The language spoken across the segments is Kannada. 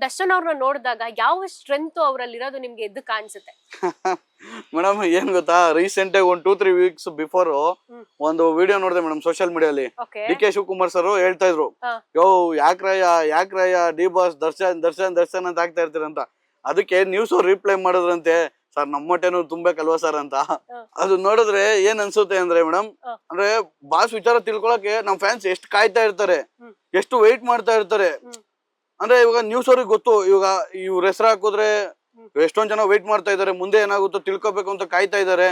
ದರ್ಶನ್ ಅವ್ರನ್ನ ನೋಡಿದಾಗ ಯಾವ ಸ್ಟ್ರೆಂತ್ ಅವರಲ್ಲಿ ಇರೋದು ನಿಮ್ಗೆ ಎದ್ದು ಕಾಣಿಸುತ್ತೆ? ಮೇಡಮ್ ಏನ್ ಗೊತ್ತಾ, ರೀಸೆಂಟ್ ಆಗಿ ಒಂದು 2-3 ವೀಕ್ಸ್ ಬಿಫೋರ್ ಒಂದು ವಿಡಿಯೋ ನೋಡಿದೆ ಮೇಡಮ್ ಸೋಷಿಯಲ್ ಮೀಡಿಯಲ್ಲಿ. ಡಿ ಕೆ ಶಿವಕುಮಾರ್ ಸರ್ ಹೇಳ್ತಾ ಇದ್ರು, ಯೋ ಯಾಕ್ರಯ್ಯ ಡಿ ಬಾಸ್ ದರ್ಶನ್ ದರ್ಶನ್ ದರ್ಶನ್ ಅಂತ ಆಗ್ತಾ ಇರ್ತೀರಂತ. ಅದಕ್ಕೆ ನ್ಯೂಸ್ ರಿಪ್ಲೈ ಮಾಡಿದ್ರಂತೆ, ಸರ್ ನಮ್ಮೊಟ್ಟೆನು ತುಂಬಬೇಕಲ್ವಾ ಸರ್ ಅಂತ. ಅದು ನೋಡಿದ್ರೆ ಏನ್ ಅನ್ಸುತ್ತೆ ಅಂದ್ರೆ ಮೇಡಮ್, ಅಂದ್ರೆ ಬಾಸ್ ವಿಚಾರ ತಿಳ್ಕೊಳಕ್ಕೆ ನಮ್ ಫ್ಯಾನ್ಸ್ ಎಷ್ಟು ಕಾಯ್ತಾ ಇರ್ತಾರೆ, ಎಷ್ಟು ವೆಯ್ಟ್ ಮಾಡ್ತಾ ಇರ್ತಾರೆ. ಅಂದ್ರೆ ಇವಾಗ ನ್ಯೂಸ್ ಅವ್ರಿಗೆ ಗೊತ್ತು, ಇವಾಗ ಇವ್ರ ಹೆಸರು ಹಾಕಿದ್ರೆ ಎಷ್ಟೊಂದ್ ಜನ ವೆಯ್ಟ್ ಮಾಡ್ತಾ ಇದಾರೆ, ಮುಂದೆ ಏನಾಗುತ್ತೋ ತಿಳ್ಕೊಬೇಕು ಅಂತ ಕಾಯ್ತಾ ಇದಾರೆ.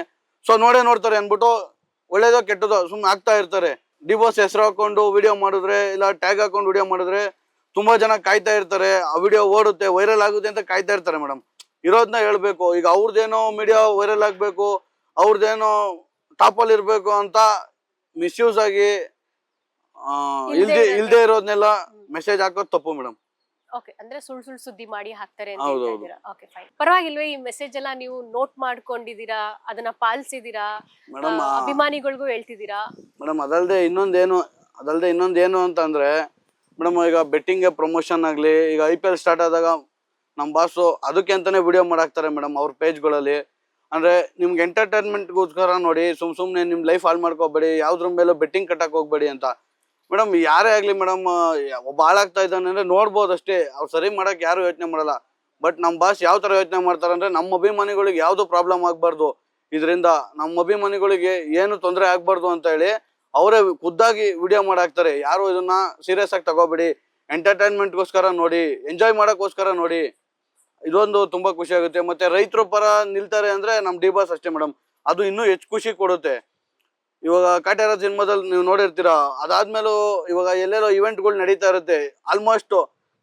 ಸೊ ನೋಡ್ತಾರೆ ಅನ್ಬಿಟ್ಟು ಒಳ್ಳೇದೋ ಕೆಟ್ಟದೋ ಸುಮ್ನೆ ಆಗ್ತಾ ಇರ್ತಾರೆ. ಡಿ ಬಾಸ್ ಹೆಸರು ಹಾಕೊಂಡು ವಿಡಿಯೋ ಮಾಡಿದ್ರೆ, ಇಲ್ಲ ಟ್ಯಾಗ್ ಹಾಕೊಂಡು ವಿಡಿಯೋ ಮಾಡಿದ್ರೆ ತುಂಬಾ ಜನ ಕಾಯ್ತಾ ಇರ್ತಾರೆ, ಆ ವಿಡಿಯೋ ಓಡುತ್ತೆ, ವೈರಲ್ ಆಗುತ್ತೆ ಅಂತ ಕಾಯ್ತಾ ಇರ್ತಾರೆ ಮೇಡಮ್. ಇರೋದನ್ನ ಹೇಳ್ಬೇಕು, ಈಗ ಅವ್ರದ್ದೇನೋ ಮೀಡಿಯಾ ವೈರಲ್ ಆಗ್ಬೇಕು, ಅವ್ರದ್ದೇನೋ ಟಾಪ್ ಅಲ್ಲಿ ಇರ್ಬೇಕು ಅಂತ ಮಿಸ್ಯೂಸ್ ಆಗಿ ಇಲ್ದೇ ಇರೋದ್ನೆಲ್ಲ ಮೆಸೇಜ್ ಹಾಕೋದು ತಪ್ಪು ಮೇಡಮ್. ಓಕೆ, ಅಂದ್ರೆ ಸುಳ್ಳು ಸುದ್ದಿ ಮಾಡಿ ಹಾಕ್ತಾರೆ ಅಂತ ಹೇಳ್ತಾ ಇದ್ದೀರಾ. ಓಕೆ ಫೈನ್, ಪರವಾಗಿಲ್ವೇ? ಈ ಮೆಸೇಜ್ ಎಲ್ಲ ನೀವು ನೋಟ್ ಮಾಡ್ಕೊಂಡಿದ್ದೀರಾ, ಅದನ್ನ ಪಾಲಿಸಿದೀರಾ, ಅಭಿಮಾನಿಗಳಿಗೂ ಹೇಳ್ತಿದ್ದೀರಾ? ಮೇಡಮ್ ಅದಲ್ದೆ ಇನ್ನೊಂದೇನು ಅಂತ ಅಂದ್ರೆ ಮೇಡಮ್, ಈಗ ಬೆಟ್ಟಿಂಗ್ ಪ್ರಮೋಷನ್ ಆಗ್ಲಿ, ಈಗ IPL ಸ್ಟಾರ್ಟ್ ಆದಾಗ ನಮ್ ಬಾಸು ಅದಕ್ಕೆ ಅಂತಾನೆ ವಿಡಿಯೋ ಮಾಡಾಕ್ತಾರೆ ಮೇಡಮ್ ಅವ್ರ ಪೇಜ್ಗಳಲ್ಲಿ. ಅಂದ್ರೆ ನಿಮ್ಗೆ ಎಂಟರ್ಟೈನ್ಮೆಂಟ್ಗೋಸ್ಕರ ನೋಡಿ, ಸುಮ್ನೆ ನಿಮ್ ಲೈಫ್ ಹಾಳು ಮಾಡ್ಕೋಬೇಡಿ, ಯಾವ್ದ್ರ ಮೇಲೂ ಬೆಟ್ಟಿಂಗ್ ಕಟ್ಟಕ್ ಹೋಗ್ಬೇಡಿ ಅಂತ. ಮೇಡಮ್ ಯಾರೇ ಆಗ್ಲಿ ಮೇಡಮ್, ಒಬ್ಬ ಹಾಳಾಗ್ತಾ ಇದ್ದಾನೆ ಅಂದ್ರೆ ನೋಡ್ಬೋದು ಅಷ್ಟೇ, ಅವ್ರು ಸರಿ ಮಾಡಕ್ ಯಾರು ಯೋಚನೆ ಮಾಡಲ್ಲ. ಬಟ್ ನಮ್ ಬಾಸ್ ಯಾವ ತರ ಯೋಚನೆ ಮಾಡ್ತಾರೆ ಅಂದ್ರೆ, ನಮ್ಮ ಅಭಿಮಾನಿಗಳಿಗೆ ಯಾವ್ದು ಪ್ರಾಬ್ಲಮ್ ಆಗ್ಬಾರ್ದು, ಇದರಿಂದ ನಮ್ಮ ಅಭಿಮಾನಿಗಳಿಗೆ ಏನು ತೊಂದರೆ ಆಗ್ಬಾರ್ದು ಅಂತ ಹೇಳಿ ಅವರೇ ಖುದ್ದಾಗಿ ವಿಡಿಯೋ ಮಾಡಾಕ್ತಾರೆ. ಯಾರು ಇದನ್ನ ಸೀರಿಯಸ್ ಆಗಿ ತಗೋಬೇಡಿ, ಎಂಟರ್ಟೈನ್ಮೆಂಟ್ಗೋಸ್ಕರ ನೋಡಿ, ಎಂಜಾಯ್ ಮಾಡಕ್ಕೋಸ್ಕರ ನೋಡಿ. ಇದೊಂದು ತುಂಬಾ ಖುಷಿ ಆಗುತ್ತೆ. ಮತ್ತೆ ರೈತರ ಪರ ನಿಲ್ತಾರೆ ಅಂದ್ರೆ ನಮ್ ಡಿ ಬಾಸ್ ಅಷ್ಟೇ ಮೇಡಮ್, ಅದು ಇನ್ನೂ ಹೆಚ್ಚು ಖುಷಿ ಕೊಡುತ್ತೆ. ಇವಾಗ ಕಾಟ್ಯಾರ ಸಿನಿಮಾದಲ್ಲಿ ನೀವು ನೋಡಿರ್ತೀರಾ, ಅದಾದ್ಮೇಲೂ ಇವಾಗ ಎಲ್ಲೆಲ್ಲೋ ಇವೆಂಟ್ಗಳು ನಡೀತಾ ಇರುತ್ತೆ, ಆಲ್ಮೋಸ್ಟ್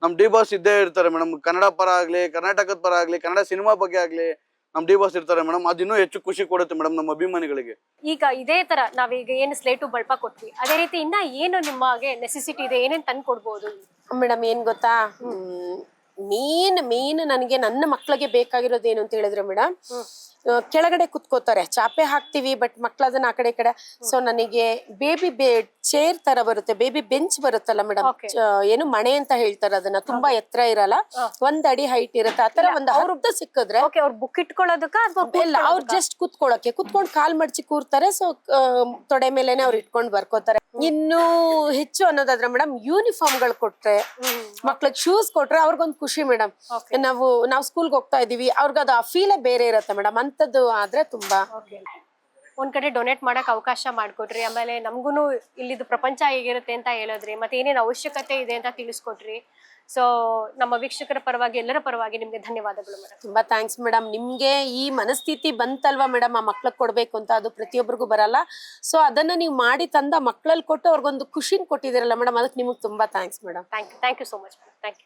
ನಮ್ ಡಿ ಬಾಸ್ ಇದ್ದೇ ಇರ್ತಾರೆ ಮೇಡಮ್. ಕನ್ನಡ ಪರ ಆಗ್ಲಿ, ಕರ್ನಾಟಕದ ಪರ ಆಗ್ಲಿ, ಕನ್ನಡ ಸಿನಿಮಾ ಬಗ್ಗೆ ಆಗ್ಲಿ ನಮ್ ಡಿ ಬಾಸ್ ಇರ್ತಾರೆ ಮೇಡಮ್. ಅದಿನ್ನೂ ಹೆಚ್ಚು ಖುಷಿ ಕೊಡುತ್ತೆ ಮೇಡಮ್ ನಮ್ಮ ಅಭಿಮಾನಿಗಳಿಗೆ. ಈಗ ಇದೇ ತರ ನಾವೀಗ ಏನು ಸ್ಲೇಟು ಬಳ್ಪ ಕೊಟ್ವಿ, ಅದೇ ರೀತಿ ಇನ್ನ ಏನು ನಿಮಗೆ ನೆಸೆಸಿಟಿ ಇದೆ, ಏನೇನ್ ತಂದು ಕೊಡ್ಬೋದು ಮೇಡಮ್? ಏನ್ ಗೊತ್ತಾ, ಮೇನ್ ನನಗೆ ನನ್ನ ಮಕ್ಳಿಗೆ ಬೇಕಾಗಿರೋದು ಏನು ಅಂತ ಹೇಳಿದ್ರೆ ಮೇಡಮ್, ಕೆಳಗಡೆ ಕುತ್ಕೋತಾರೆ, ಚಾಪೆ ಹಾಕ್ತಿವಿ, ಬಟ್ ಮಕ್ಳು ಅದನ್ನ ಆ ಕಡೆ ಈ ಕಡೆ. ಸೊ ನನಗೆ ಬೇಬಿ ಚೇರ್ ತರ ಬರುತ್ತೆ, ಬೇಬಿ ಬೆಂಚ್ ಬರುತ್ತಲ್ಲ ಮೇಡಮ್, ಏನು ಮಣೆ ಅಂತ ಹೇಳ್ತಾರೆ ಅದನ್ನ, ತುಂಬಾ ಎತ್ತರ ಇರಲ್ಲ, 1 ಅಡಿ ಹೈಟ್ ಇರುತ್ತೆ, ಆತರ ಒಂದು ಅವ್ರದ್ದು ಸಿಕ್ಕಿದ್ರೆ. ಅವ್ರ ಬುಕ್ ಇಟ್ಕೊಳ್ಳೋದಕ್ಕ ಇಲ್ಲ, ಅವ್ರು ಜಸ್ಟ್ ಕುತ್ಕೊಂಡು ಕಾಲ್ ಮಡ್ಚಿ ಕೂರ್ತಾರೆ. ಸೊ ತೊಡೆ ಮೇಲೆನೆ ಅವ್ರು ಇಟ್ಕೊಂಡು ಬರ್ಕೋತಾರೆ. ಇನ್ನು ಹೆಚ್ಚು ಅನ್ನೋದಾದ್ರೆ ಮೇಡಮ್, ಯೂನಿಫಾರ್ಮ್ ಗಳು ಕೊಟ್ರೆ, ಮಕ್ಳಿಗೆ ಶೂಸ್ ಕೊಟ್ರೆ ಅವ್ರಿಗೊಂದು ಖುಷಿ ಮೇಡಮ್. ನಾವು ಸ್ಕೂಲ್ಗೆ ಹೋಗ್ತಾ ಇದೀವಿ, ಅವ್ರಿಗದು ಆ ಫೀಲೇ ಬೇರೆ ಇರುತ್ತೆ ಮೇಡಮ್. ಅಂತದ್ದು ಆದ್ರೆ ತುಂಬಾ ಒಂದ್ ಕಡೆ ಡೊನೇಟ್ ಮಾಡಕ್ ಅವಕಾಶ ಮಾಡ್ಕೊಟ್ರಿ, ಆಮೇಲೆ ನಮ್ಗೂನು ಇಲ್ಲಿದ್ದು ಪ್ರಪಂಚ ಹೇಗಿರುತ್ತೆ ಅಂತ ಹೇಳಿದ್ರಿ, ಮತ್ತೆ ಏನೇನ್ ಅವಶ್ಯಕತೆ ಇದೆ ಅಂತ ತಿಳಿಸ್ಕೊಟ್ರಿ. ಸೊ ನಮ್ಮ ವೀಕ್ಷಕರ ಪರವಾಗಿ, ಎಲ್ಲರ ಪರವಾಗಿ ನಿಮ್ಗೆ ಧನ್ಯವಾದಗಳು ಮೇಡಮ್. ತುಂಬಾ ಥ್ಯಾಂಕ್ಸ್ ಮೇಡಮ್. ನಿಮ್ಗೆ ಈ ಮನಸ್ಥಿತಿ ಬಂತಲ್ವಾ ಮೇಡಮ್, ಆ ಮಕ್ಳಿಗೆ ಕೊಡ್ಬೇಕು ಅಂತ, ಅದು ಪ್ರತಿಯೊಬ್ಬರಿಗೂ ಬರಲ್ಲ. ಸೊ ಅದನ್ನ ನೀವು ಮಾಡಿ ತಂದ ಮಕ್ಳಲ್ಲಿ ಕೊಟ್ಟು ಅವ್ರಿಗೊಂದು ಖುಷಿನ ಕೊಟ್ಟಿದ್ದೀರಲ್ಲ ಮೇಡಮ್, ಅದಕ್ಕೆ ನಿಮ್ಗೆ ತುಂಬಾ thanks madam. Thank you so much. Thank you.